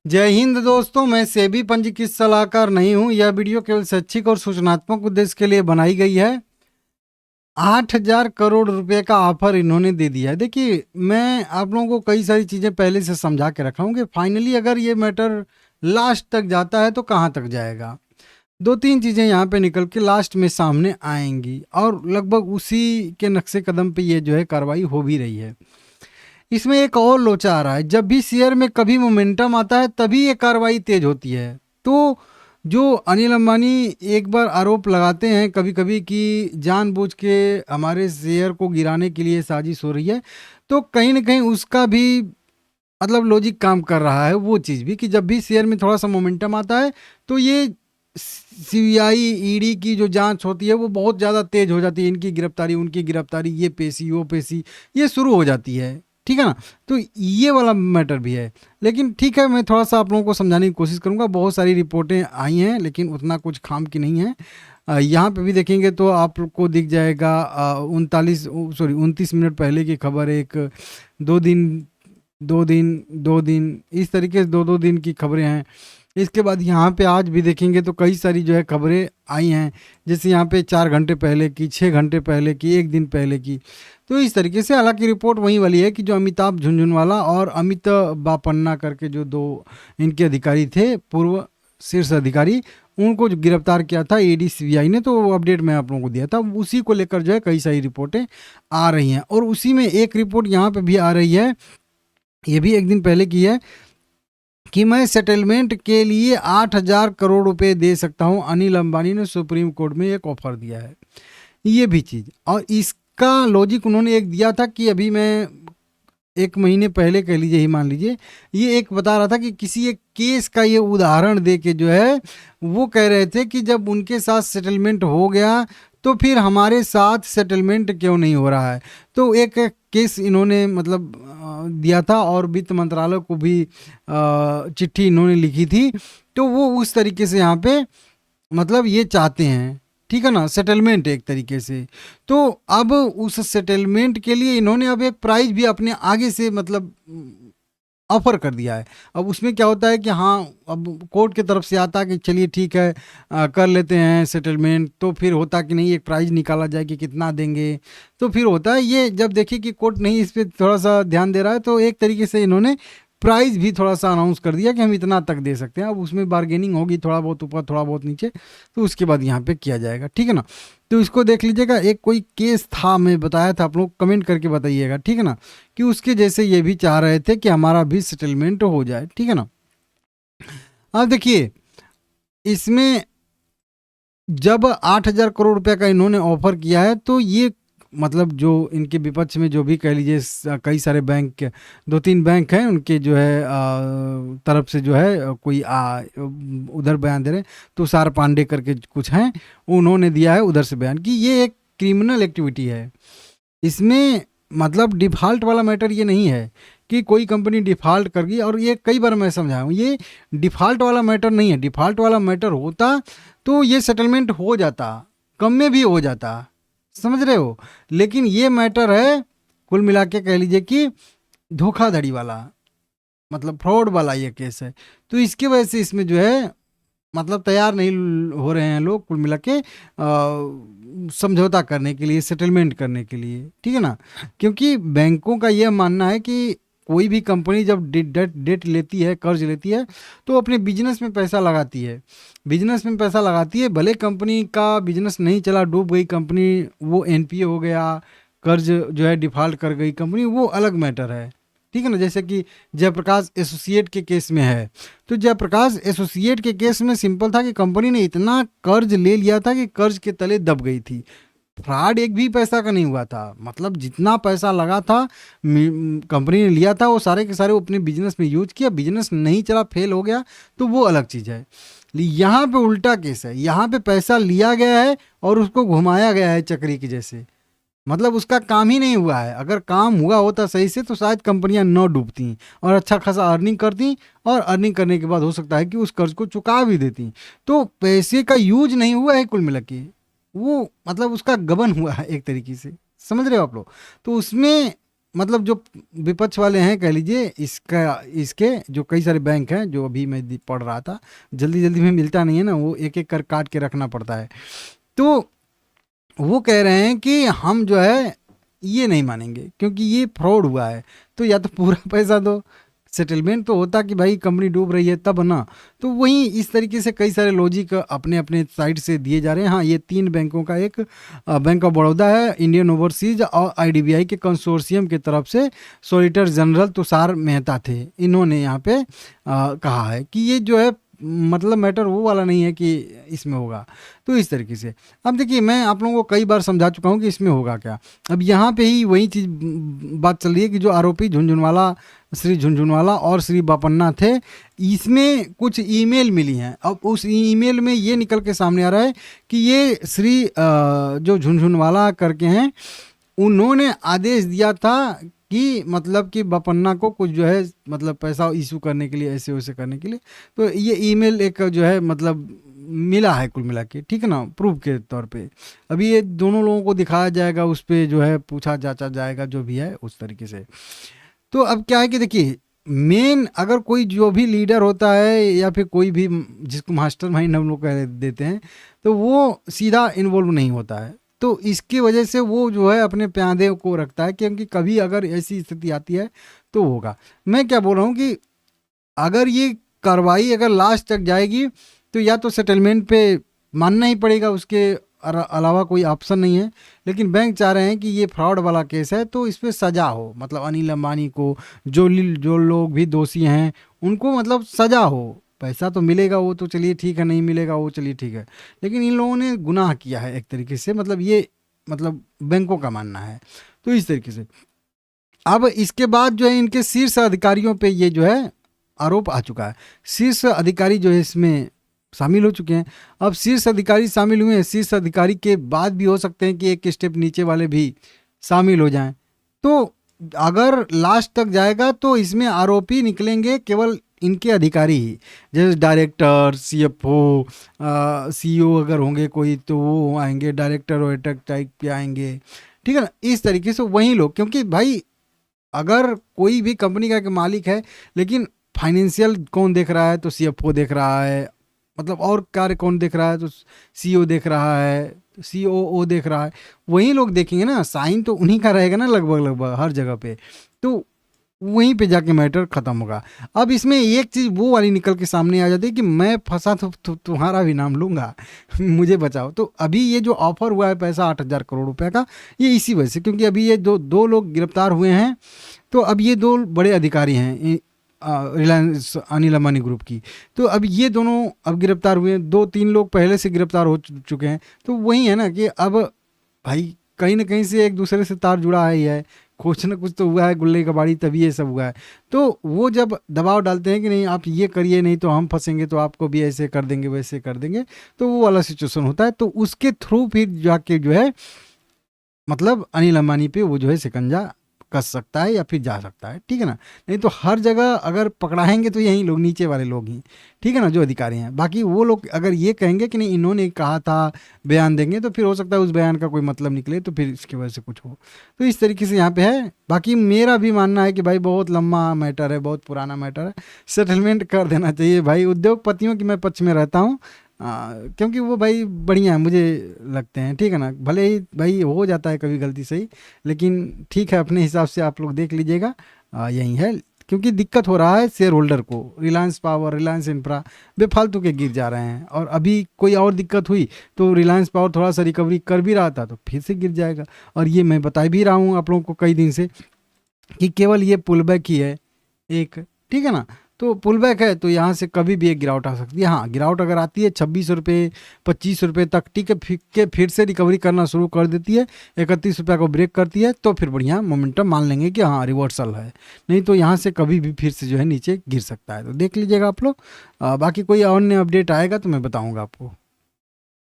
जय हिंद दोस्तों, मैं सेबी पंजीकृत सलाहकार नहीं हूं। यह वीडियो केवल शैक्षिक और सूचनात्मक उद्देश्य के लिए बनाई गई है। 8,000 करोड़ रुपए का ऑफर इन्होंने दे दिया है। देखिए, मैं आप लोगों को कई सारी चीज़ें पहले से समझा के रखा हूँ कि फाइनली अगर ये मैटर लास्ट तक जाता है तो कहाँ तक जाएगा। दो तीन चीज़ें यहाँ पे निकल के लास्ट में सामने आएंगी और लगभग उसी के नक्शे कदम पे ये जो है कार्रवाई हो भी रही है। इसमें एक और लोचा आ रहा है, जब भी शेयर में कभी मोमेंटम आता है तभी ये कार्रवाई तेज होती है। तो जो अनिल अंबानी एक बार आरोप लगाते हैं कभी कभी कि जानबूझ के हमारे शेयर को गिराने के लिए साजिश हो रही है, तो कहीं ना कहीं उसका भी मतलब लॉजिक काम कर रहा है। वो चीज़ भी कि जब भी शेयर में थोड़ा सा मोमेंटम आता है तो ये सीबीआई ईडी की जो जांच होती है वो बहुत ज़्यादा तेज हो जाती है। इनकी गिरफ्तारी, उनकी गिरफ्तारी, ये पेशी, वो पेशी, ये शुरू हो जाती है। ठीक है ना? तो ये वाला मैटर भी है। लेकिन ठीक है, मैं थोड़ा सा आप लोगों को समझाने की कोशिश करूंगा। बहुत सारी रिपोर्टें आई हैं लेकिन उतना कुछ खाम की नहीं है। यहाँ पे भी देखेंगे तो आपको दिख जाएगा 29 मिनट पहले की खबर, एक 2 दिन 2 दिन 2 दिन, इस तरीके से 2-2 दिन की खबरें हैं। इसके बाद यहाँ पे आज भी देखेंगे तो कई सारी जो है खबरें आई हैं, जैसे यहाँ पे 4 घंटे पहले की, 6 घंटे पहले की, एक दिन पहले की। तो इस तरीके से हालांकि रिपोर्ट वही वाली है कि जो अमिताभ झुनझुनवाला और अमित बापन्ना करके जो दो इनके अधिकारी थे, पूर्व शीर्ष अधिकारी, उनको जो गिरफ्तार किया था ईडी सीबीआई ने, तो वो अपडेट मैं आप लोगों को दिया था। उसी को लेकर जो है कई सारी रिपोर्टें आ रही हैं और उसी में एक रिपोर्ट यहाँ पे भी आ रही है, ये भी एक दिन पहले की है, कि मैं सेटलमेंट के लिए 8,000 करोड़ रुपए दे सकता हूं। अनिल अंबानी ने सुप्रीम कोर्ट में एक ऑफर दिया है। ये भी चीज़, और इसका लॉजिक उन्होंने एक दिया था कि अभी मैं 1 महीने पहले कह लीजिए, ही मान लीजिए, ये एक बता रहा था कि किसी एक केस का ये उदाहरण दे के जो है वो कह रहे थे कि जब उनके साथ सेटलमेंट हो गया तो फिर हमारे साथ सेटलमेंट क्यों नहीं हो रहा है। तो एक केस इन्होंने मतलब दिया था और वित्त मंत्रालय को भी चिट्ठी इन्होंने लिखी थी। तो वो उस तरीके से यहाँ पे मतलब ये चाहते हैं, ठीक है ना, सेटलमेंट एक तरीके से। तो अब उस सेटलमेंट के लिए इन्होंने अब एक प्राइस भी अपने आगे से मतलब ऑफर कर दिया है। अब उसमें क्या होता है कि हाँ, अब कोर्ट की तरफ से आता है कि चलिए ठीक है, कर लेते हैं सेटलमेंट। तो फिर होता कि नहीं, एक प्राइस निकाला जाए कि कितना देंगे। तो फिर होता है ये, जब देखिए कि कोर्ट नहीं इस पर थोड़ा सा ध्यान दे रहा है, तो एक तरीके से इन्होंने प्राइस भी थोड़ा सा अनाउंस कर दिया कि हम इतना तक दे सकते हैं। अब उसमें बार्गेनिंग होगी, थोड़ा बहुत ऊपर थोड़ा बहुत नीचे, तो उसके बाद यहाँ पे किया जाएगा। ठीक है ना? तो इसको देख लीजिएगा। एक कोई केस था, मैं बताया था, आप लोग कमेंट करके बताइएगा, ठीक है ना, कि उसके जैसे ये भी चाह रहे थे कि हमारा भी सेटलमेंट हो जाए। ठीक है ना? अब देखिए, इसमें जब 8,000 करोड़ रुपए का इन्होंने ऑफर किया है तो ये मतलब जो इनके विपक्ष में जो भी कह लीजिए कई सारे बैंक, 2-3 बैंक हैं उनके जो है तरफ से जो है कोई उधर बयान दे रहे हैं। तुषार पांडे करके कुछ हैं, उन्होंने दिया है उधर से बयान कि ये एक क्रिमिनल एक्टिविटी है। इसमें मतलब डिफ़ॉल्ट वाला मैटर ये नहीं है कि कोई कंपनी डिफ़ॉल्ट कर गई, और ये कई बार मैं समझाया हूँ, ये डिफ़ॉल्ट वाला मैटर नहीं है। डिफ़ॉल्ट वाला मैटर होता तो ये सेटलमेंट हो जाता, कम में भी हो जाता, समझ रहे हो। लेकिन ये मैटर है कुल मिला के कह लीजिए कि धोखाधड़ी वाला, मतलब फ्रॉड वाला ये केस है। तो इसकी वजह से इसमें जो है मतलब तैयार नहीं हो रहे हैं लोग कुल मिला के समझौता करने के लिए, सेटलमेंट करने के लिए। ठीक है ना? क्योंकि बैंकों का यह मानना है कि कोई भी कंपनी जब डेट लेती है, कर्ज लेती है, तो अपने बिजनेस में पैसा लगाती है। बिजनेस में पैसा लगाती है, भले कंपनी का बिजनेस नहीं चला, डूब गई कंपनी, वो एनपीए हो गया, कर्ज जो है डिफ़ॉल्ट कर गई कंपनी, वो अलग मैटर है। ठीक है ना? जैसे कि जयप्रकाश एसोसिएट के केस में है। तो जयप्रकाश एसोसिएट के केस में सिंपल था कि कंपनी ने इतना कर्ज ले लिया था कि कर्ज के तले दब गई थी। फ्रॉड एक भी पैसा का नहीं हुआ था, मतलब जितना पैसा लगा था कंपनी ने लिया था वो सारे के सारे वो अपने बिजनेस में यूज किया। बिजनेस नहीं चला, फेल हो गया, तो वो अलग चीज़ है। यहाँ पे उल्टा केस है, यहाँ पे पैसा लिया गया है और उसको घुमाया गया है चक्री की जैसे, मतलब उसका काम ही नहीं हुआ है। अगर काम हुआ होता सही से तो शायद कंपनियां न डूबती और अच्छा खासा अर्निंग करती, और अर्निंग करने के बाद हो सकता है कि उस कर्ज को चुका भी देती। तो पैसे का यूज नहीं हुआ है कुल मिला के, वो मतलब उसका गबन हुआ है एक तरीके से, समझ रहे हो आप लोग। तो उसमें मतलब जो विपक्ष वाले हैं कह लीजिए, इसके जो कई सारे बैंक हैं, जो अभी मैं पढ़ रहा था, जल्दी जल्दी में मिलता नहीं है ना, वो एक एक कर काट के रखना पड़ता है। तो वो कह रहे हैं कि हम जो है ये नहीं मानेंगे क्योंकि ये फ्रॉड हुआ है, तो या तो पूरा पैसा दो, सेटलमेंट तो होता कि भाई कंपनी डूब रही है तब ना। तो वहीं इस तरीके से कई सारे लॉजिक अपने अपने साइड से दिए जा रहे हैं। हाँ, ये 3 बैंकों का एक बैंक ऑफ बड़ौदा है, इंडियन ओवरसीज और आईडीबीआई के कंसोर्शियम की तरफ से सॉलिसिटर जनरल तुषार मेहता थे, इन्होंने यहाँ पे कहा है कि ये जो है मतलब मैटर वो वाला नहीं है कि इसमें होगा। तो इस तरीके से अब देखिए, मैं आप लोगों को कई बार समझा चुका हूँ कि इसमें होगा क्या। अब यहाँ पे ही वही चीज़ बात चल रही है कि जो आरोपी झुनझुनवाला, श्री झुनझुनवाला और श्री बापन्ना थे, इसमें कुछ ईमेल मिली हैं। अब उस ईमेल में ये निकल के सामने आ रहा है कि ये श्री जो झुनझुनवाला करके हैं, उन्होंने आदेश दिया था कि मतलब कि बापन्ना को कुछ जो है मतलब पैसा इशू करने के लिए, ऐसे वैसे करने के लिए। तो ये ईमेल एक जो है मतलब मिला है कुल मिला के, ठीक है ना, प्रूफ के तौर पे। अभी ये दोनों लोगों को दिखाया जाएगा, उस पर जो है पूछा जांचा जाएगा, जो भी है उस तरीके से। तो अब क्या है कि देखिए, मेन अगर कोई जो भी लीडर होता है या फिर कोई भी जिसको मास्टर माइंड हम लोग कह देते हैं, तो वो सीधा इन्वॉल्व नहीं होता है। तो इसकी वजह से वो जो है अपने प्यादे को रखता है, क्योंकि कभी अगर ऐसी स्थिति आती है तो होगा। मैं क्या बोल रहा हूँ कि अगर ये कार्रवाई अगर लास्ट तक जाएगी तो या तो सेटलमेंट पे मानना ही पड़ेगा, उसके अलावा कोई ऑप्शन नहीं है। लेकिन बैंक चाह रहे हैं कि ये फ्रॉड वाला केस है तो इस पर सज़ा हो, मतलब अनिल अंबानी को, जो लोग भी दोषी हैं उनको मतलब सज़ा हो। पैसा तो मिलेगा वो तो चलिए ठीक है, नहीं मिलेगा वो चलिए ठीक है, लेकिन इन लोगों ने गुनाह किया है एक तरीके से, मतलब ये मतलब बैंकों का मानना है। तो इस तरीके से अब इसके बाद जो है इनके शीर्ष अधिकारियों पे ये जो है आरोप आ चुका है। शीर्ष अधिकारी जो है इसमें शामिल हो चुके हैं। अब शीर्ष अधिकारी शामिल हुए हैं, शीर्ष अधिकारी के बाद भी हो सकते हैं कि एक स्टेप नीचे वाले भी शामिल हो जाएं। तो अगर लास्ट तक जाएगा तो इसमें आरोपी निकलेंगे केवल इनके अधिकारी ही, जैसे डायरेक्टर, सीएफओ, सीईओ अगर होंगे कोई तो वो आएंगे, डायरेक्टर और टाइप के आएंगे, ठीक है ना, इस तरीके से वही लोग। क्योंकि भाई अगर कोई भी कंपनी का एक मालिक है, लेकिन फाइनेंशियल कौन देख रहा है, तो सीएफओ देख रहा है, मतलब और कार्य कौन देख रहा है, तो सीईओ देख रहा है, सीओओ देख रहा है, वही लोग देखेंगे ना, साइन तो उन्हीं का रहेगा ना लगभग लगभग हर जगह पे। तो वहीं पे जाके मैटर खत्म होगा। अब इसमें एक चीज़ वो वाली निकल के सामने आ जाती है कि मैं फंसा तो तुम्हारा भी नाम लूँगा मुझे बचाओ। तो अभी ये जो ऑफर हुआ है पैसा 8,000 करोड़ रुपए का, ये इसी वजह से, क्योंकि अभी ये दो लोग गिरफ्तार हुए हैं। तो अब ये 2 बड़े अधिकारी हैं रिलायंस अनिल अंबानी ग्रुप की, तो अब ये दोनों अब गिरफ्तार हुए हैं। 2-3 लोग पहले से गिरफ्तार हो चुके हैं। तो वही है ना कि अब भाई कहीं ना कहीं से एक दूसरे से तार जुड़ा है ही है, कुछ ना कुछ तो हुआ है, गुल्ले कबाड़ी, तभी ये सब हुआ है। तो वो जब दबाव डालते हैं कि नहीं आप ये करिए, नहीं तो हम फंसेंगे, तो आपको भी ऐसे कर देंगे वैसे कर देंगे, तो वो वाला सिचुएशन होता है। तो उसके थ्रू फिर जाके जो है मतलब अनिल अंबानी पे वो जो है शिकंजा कस सकता है या फिर जा सकता है, ठीक है ना। नहीं तो हर जगह अगर पकड़ाएंगे तो यही लोग, नीचे वाले लोग ही, ठीक है ना, जो अधिकारी हैं। बाकी वो लोग अगर ये कहेंगे कि नहीं इन्होंने कहा था, बयान देंगे, तो फिर हो सकता है उस बयान का कोई मतलब निकले, तो फिर इसकी वजह से कुछ हो। तो इस तरीके से यहाँ पे है। बाकी मेरा भी मानना है कि भाई बहुत लंबा मैटर है, बहुत पुराना मैटर है, सेटलमेंट कर देना चाहिए भाई। उद्योगपतियों की मैं पक्ष में रहता हूँ, क्योंकि वो भाई बढ़िया है मुझे लगते हैं, ठीक है ना। भले ही भाई हो जाता है कभी गलती सही, लेकिन ठीक है, अपने हिसाब से आप लोग देख लीजिएगा। यही है, क्योंकि दिक्कत हो रहा है शेयर होल्डर को, रिलायंस पावर, रिलायंस इंफ्रा बेफालतू के गिर जा रहे हैं। और अभी कोई और दिक्कत हुई तो रिलायंस पावर थोड़ा सा रिकवरी कर भी रहा था तो फिर से गिर जाएगा। और ये मैं बता भी रहा हूँ आप लोगों को कई दिन से कि केवल ये पुल बैक ही है एक, ठीक है ना। तो पुल बैक है तो यहाँ से कभी भी एक गिरावट आ सकती है। हाँ, गिरावट अगर आती है 26 रुपये 25 रुपये तक, ठीक है, फिर से रिकवरी करना शुरू कर देती है, 31 रुपये को ब्रेक करती है, तो फिर बढ़िया मोमेंटम मान लेंगे कि हाँ रिवर्सल है। नहीं तो यहाँ से कभी भी फिर से जो है नीचे गिर सकता है। तो देख लीजिएगा आप लोग। बाकी कोई और नया अपडेट आएगा तो मैं बताऊँगा आपको।